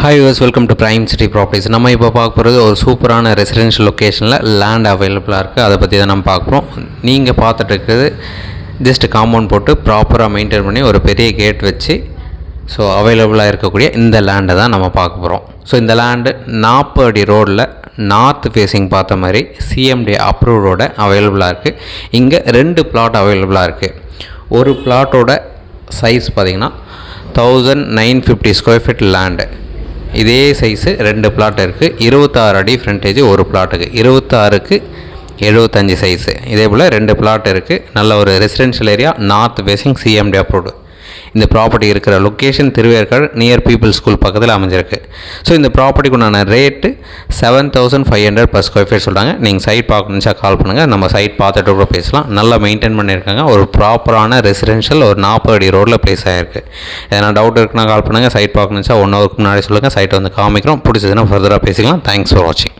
Hi viewers, welcome to Prime City Properties. நம்ம இப்போ பார்க்க போகிறது ஒரு சூப்பரான ரெசிடென்ஷியல் லொக்கேஷனில் லேண்ட் அவைலபிளாக இருக்குது. அதை பற்றி தான் நம்ம பார்க்குறோம். நீங்கள் பார்த்துட்டு இருக்கிறது ஜஸ்ட் காம்பவுண்ட் போட்டு ப்ராப்பராக மெயின்டைன் பண்ணி ஒரு பெரிய கேட் வச்சு அவைலபிளாக இருக்கக்கூடிய இந்த லேண்டை தான் நம்ம பார்க்க போகிறோம். இந்த லேண்டு 40 அடி ரோடில் நார்த் ஃபேஸிங் பார்த்த மாதிரி சிஎம்டி அப்ரூவோட அவைலபிளாக இருக்குது. இங்கே 2 பிளாட் அவைலபிளாக இருக்குது. ஒரு பிளாட்டோட சைஸ் பார்த்திங்கன்னா 1950 ஸ்கொயர் ஃபீட் லேண்டு. இதே சைஸு 2 பிளாட் இருக்குது. 26 அடி ஃப்ரண்டேஜ் ஒரு பிளாட்டுக்கு, 26க்கு 75 சைஸு. இதே போல் 2 பிளாட் இருக்குது. நல்ல ஒரு residential area, north facing, CMD approved. இந்த ப்ராப்பர்ட்டி இருக்கிற location Thiruverkadu near people school பக்கத்தில் அமைஞ்சிருக்கு. இந்த ப்ராப்பர்ட்டிக்கு உண்டான ரேட்டு 7500 per ஸ்கொயர் ஃபீட் சொல்கிறாங்க. நீங்கள் சைட் பார்க்கணுச்சா கால் பண்ணுங்கள், நம்ம சைட் பார்த்துட்டு கூட பேசலாம். நல்லா மெயின்டைன் பண்ணியிருக்காங்க. ஒரு ப்ராப்பரான ரெசிடென்ஷியல் ஒரு 40 அடி ரோடில் ப்ளேஸ் ஆகிருக்கு. எதனா டவுட் இருக்குன்னா கால் பண்ணுங்கள். சைட் பார்க்கணுச்சா 1 ஹவருக்கு முன்னாடி சொல்லுங்கள், சைட்டை வந்து காமிக்கிறோம். பிடிச்சதுன்னா ஃபர்தராக பேசிக்கலாம். தேங்க்ஸ் ஃபார் வாட்சிங்.